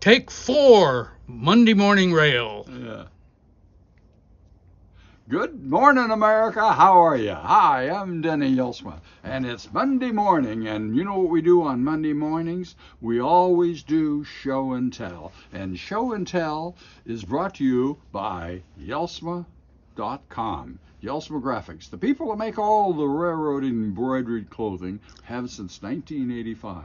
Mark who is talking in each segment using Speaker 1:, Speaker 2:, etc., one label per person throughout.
Speaker 1: Take 4, Monday Morning Rail.
Speaker 2: Yeah. Good morning, America. How are you? Hi, I'm Denny Jelsma, and it's Monday morning, and you know what we do on Monday mornings? We always do show and tell, and show and tell is brought to you by Jelsma.com, Jelsma Graphics. The people that make all the railroad embroidered clothing have since 1985.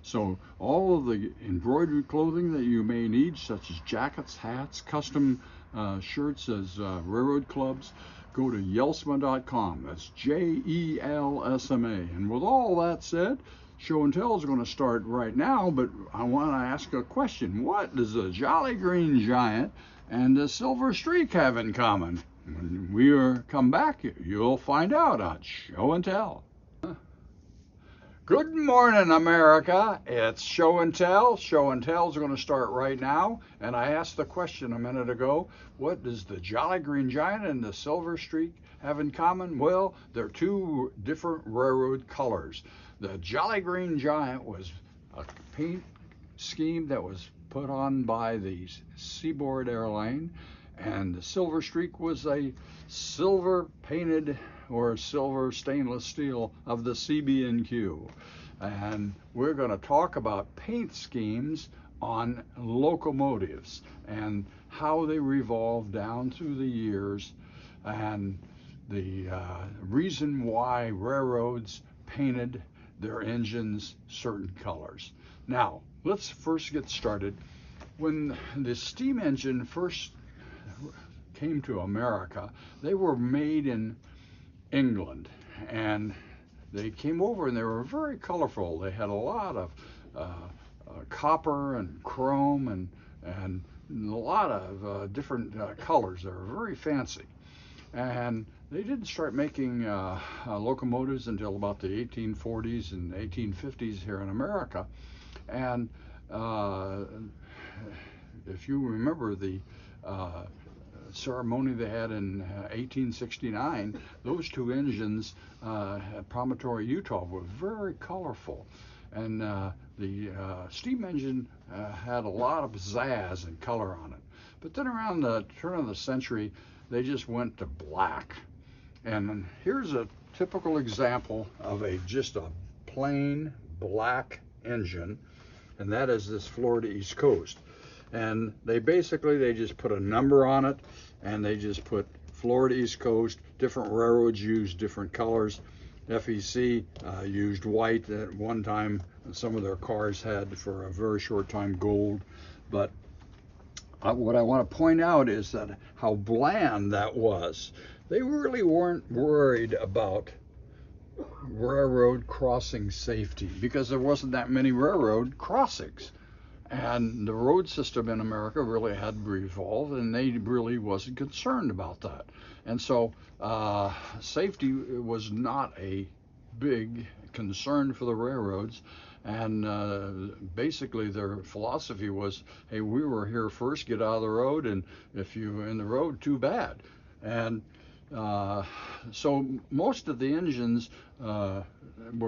Speaker 2: So all of the embroidered clothing that you may need, such as jackets, hats, custom shirts as railroad clubs, go to Jelsma.com. That's Jelsma. And with all that said, show and tell is going to start right now, but I want to ask a question. What does the Jolly Green Giant and the Silver Streak have in common? When we come back, you'll find out on Show and Tell. Good morning, America. It's Show and Tell. Show and Tell is going to start right now. And I asked the question a minute ago, what does the Jolly Green Giant and the Silver Streak have in common? Well, they're two different railroad colors. The Jolly Green Giant was a paint scheme that was put on by the Seaboard Airline, and the Silver Streak was a silver painted or silver stainless steel of the CB&Q. And we're going to talk about paint schemes on locomotives and how they revolve down through the years, and the reason why railroads painted their engines certain colors. Now, let's first get started. When the steam engine first came to America, they were made in England, and they came over and they were very colorful. They had a lot of copper and chrome and a lot of different colors. They were very fancy, and they didn't start making locomotives until about the 1840s and 1850s here in America. And if you remember the ceremony they had in 1869, those two engines at Promontory, Utah, were very colorful, and the steam engine had a lot of pizzazz and color on it. But then around the turn of the century, they just went to black. And here's a typical example of just a plain black engine, and that is this Florida East Coast. And they just put a number on it, and they just put Florida East Coast. Different railroads used different colors. FEC used white at one time. Some of their cars had, for a very short time, gold. But what I want to point out is that how bland that was. They really weren't worried about railroad crossing safety because there wasn't that many railroad crossings. And the road system in America really had evolved, and they really wasn't concerned about that. And so safety was not a big concern for the railroads. And basically their philosophy was, hey, we were here first, get out of the road, and if you're in the road, too bad. And so most of the engines were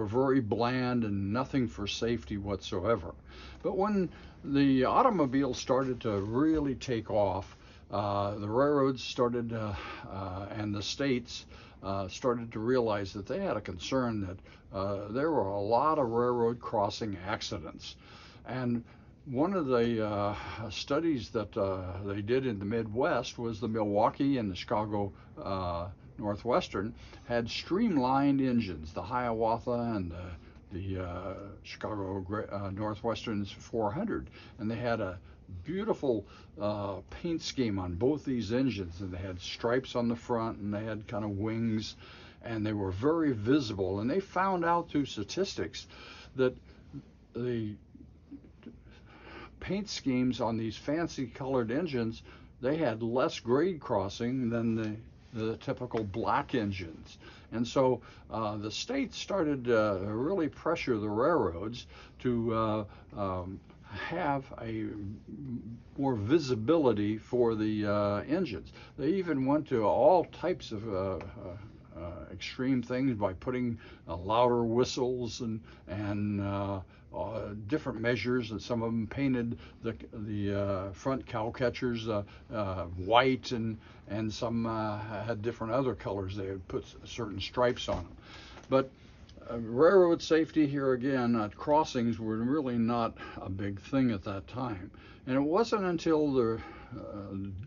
Speaker 2: very bland and nothing for safety whatsoever. But when the automobile started to really take off, the railroads started and the states started to realize that they had a concern that there were a lot of railroad crossing accidents. And one of the studies that they did in the Midwest was the Milwaukee and the Chicago Northwestern had streamlined engines, the Hiawatha and the Chicago Northwestern's 400, and they had a beautiful paint scheme on both these engines, and they had stripes on the front, and they had kind of wings, and they were very visible. And they found out through statistics that the paint schemes on these fancy colored engines, they had less grade crossing than the typical black engines. And so the states started to really pressure the railroads to have a more visibility for the engines. They even went to all types of extreme things by putting louder whistles and different measures, and some of them painted the front cow catchers white, and some had different other colors. They had put certain stripes on them. But railroad safety here again at crossings were really not a big thing at that time. And it wasn't until the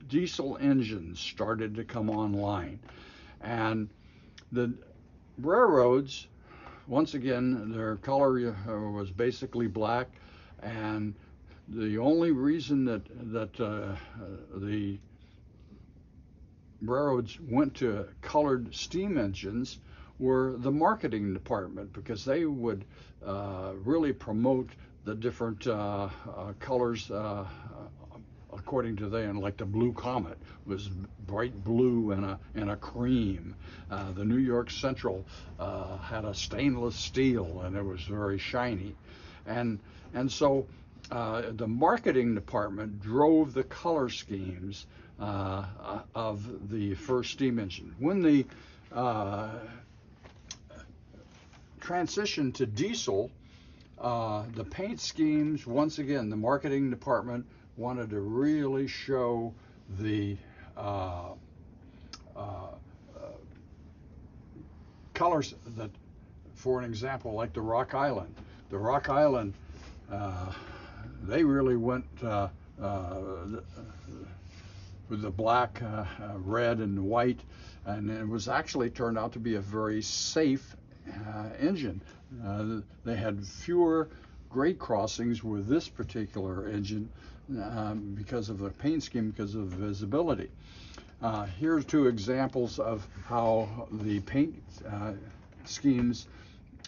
Speaker 2: diesel engines started to come online. And the railroads, once again, their color was basically black, and the only reason that the railroads went to colored steam engines were the marketing department, because they would really promote the different colors according to them. Like the Blue Comet was bright blue and a cream. The New York Central had a stainless steel, and it was very shiny. And so the marketing department drove the color schemes of the first steam engine. When the transition to diesel, the paint schemes, once again, the marketing department wanted to really show the colors that, for an example, like the Rock Island. The Rock Island, they really went with the black, red, and white, and it was actually turned out to be a very safe engine. They had fewer grade crossings with this particular engine because of the paint scheme, because of visibility. Here's two examples of how the paint schemes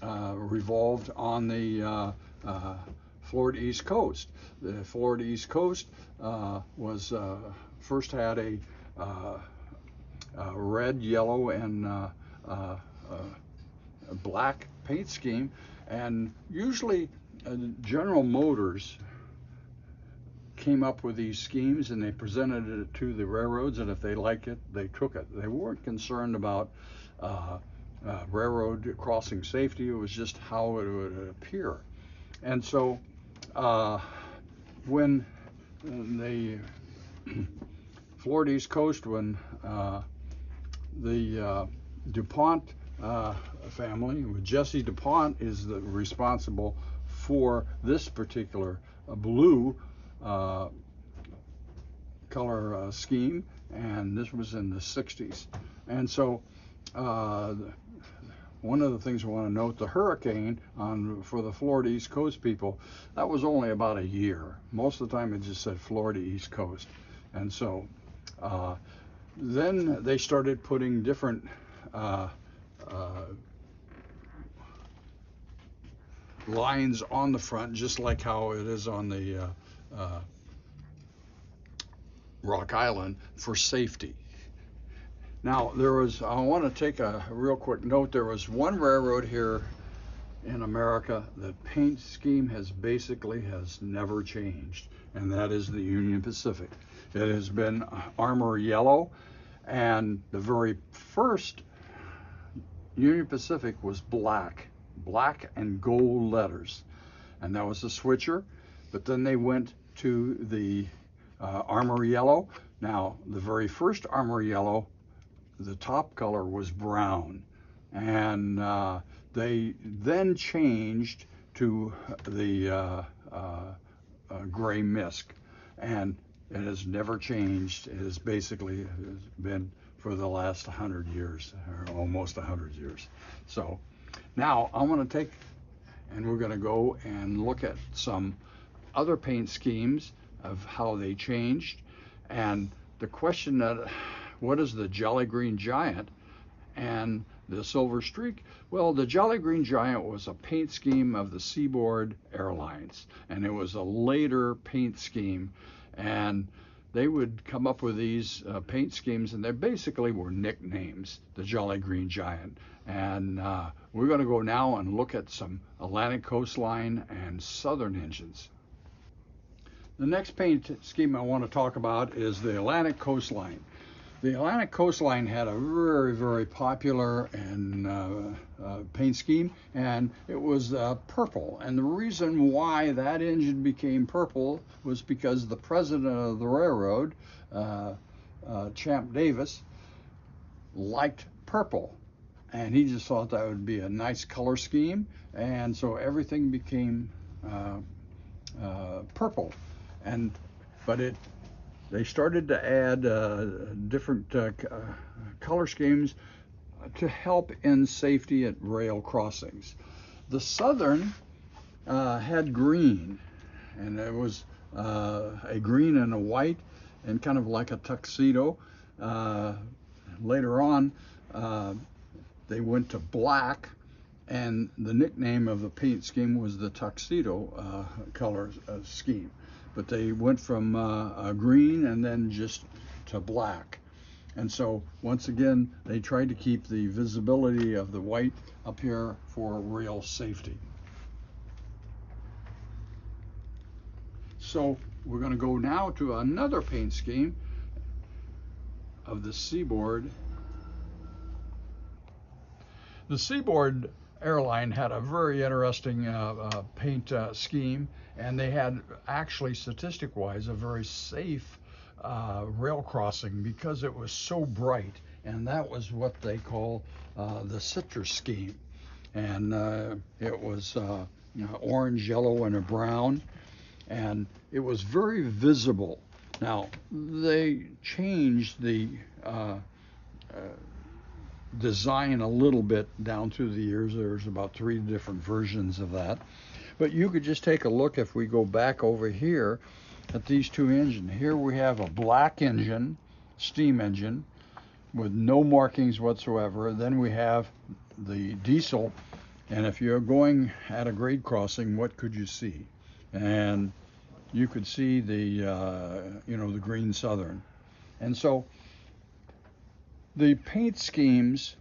Speaker 2: revolved on the Florida East Coast. The Florida East Coast was first had a red, yellow, and black paint scheme, and usually General Motors came up with these schemes, and they presented it to the railroads, and if they liked it, they took it. They weren't concerned about railroad crossing safety. It was just how it would appear. And so when the Florida East Coast, when the DuPont family, with Jesse DuPont is responsible for this particular blue color scheme, and this was in the 60s. And so one of the things I want to note, the hurricane for the Florida East Coast people, that was only about a year. Most of the time it just said Florida East Coast. And so then they started putting different lines on the front, just like how it is on the Rock Island, for safety. Now, I want to take a real quick note. There was one railroad here in America that paint scheme has never changed, and that is the Union Pacific. It has been armor yellow, and the very first Union Pacific was black and gold letters, and that was the switcher. But then they went to the armor yellow. Now, the very first armor yellow, the top color was brown, and they then changed to the gray mist, and it has never changed. It has basically been for the last 100 years, or almost 100 years. So now I want to we're going to go and look at some other paint schemes of how they changed. And the question that, what is the Jolly Green Giant and the Silver Streak? Well, the Jolly Green Giant was a paint scheme of the Seaboard Airlines, and it was a later paint scheme, and they would come up with these paint schemes, and they basically were nicknames, the Jolly Green Giant. And we're going to go now and look at some Atlantic Coastline and Southern engines. The next paint scheme I want to talk about is the Atlantic Coastline. The Atlantic Coastline had a very, very popular and paint scheme, and it was purple. And the reason why that engine became purple was because the president of the railroad, Champ Davis, liked purple, and he just thought that would be a nice color scheme, and so everything became purple. But they started to add different color schemes to help in safety at rail crossings. The Southern had green, and it was a green and a white, and kind of like a tuxedo. Later on, they went to black, and the nickname of the paint scheme was the tuxedo color scheme. But they went from green and then just to black. And so once again, they tried to keep the visibility of the white up here for rail safety. So we're going to go now to another paint scheme of the Seaboard. The Seaboard airline had a very interesting paint scheme, and they had actually, statistic-wise, a very safe rail crossing because it was so bright, and that was what they call the citrus scheme. And it was orange, yellow, and a brown, and it was very visible. Now, they changed the design a little bit down through the years. There's about 3 different versions of that. But you could just take a look, if we go back over here, at these 2 engines. Here we have a black engine, steam engine, with no markings whatsoever. Then we have the diesel, and if you're going at a grade crossing, what could you see? And you could see the the green Southern. And so the paint schemes,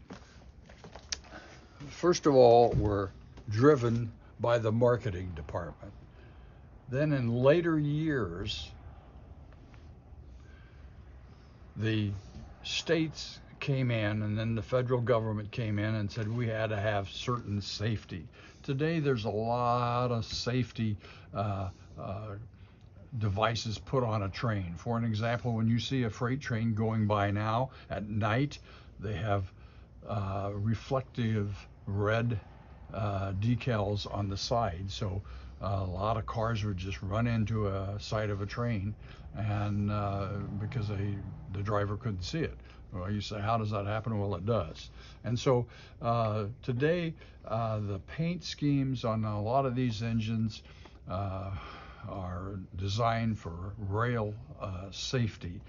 Speaker 2: first of all, were driven by the marketing department. Then in later years, the states came in, and then the federal government came in and said we had to have certain safety. Today there's a lot of safety devices put on a train. For an example, when you see a freight train going by now at night, they have reflective red decals on the side, so a lot of cars would just run into a side of a train, and because the driver couldn't see it. Well, you say, how does that happen? Well, it does. And so today the paint schemes on a lot of these engines are designed for rail safety,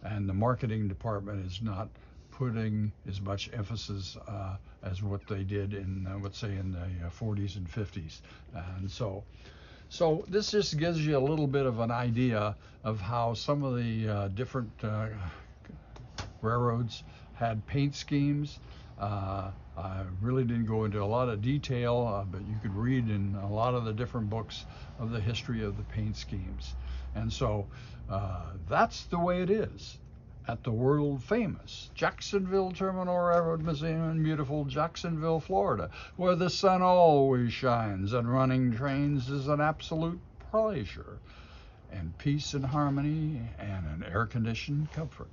Speaker 2: and the marketing department is not putting as much emphasis as what they did in, let's say, in the 40s and 50s. And so this just gives you a little bit of an idea of how some of the different railroads had paint schemes. I really didn't go into a lot of detail, but you could read in a lot of the different books of the history of the paint schemes. And so that's the way it is at the world famous Jacksonville Terminal Railroad Museum in beautiful Jacksonville, Florida, where the sun always shines and running trains is an absolute pleasure, and peace and harmony and an air-conditioned comfort.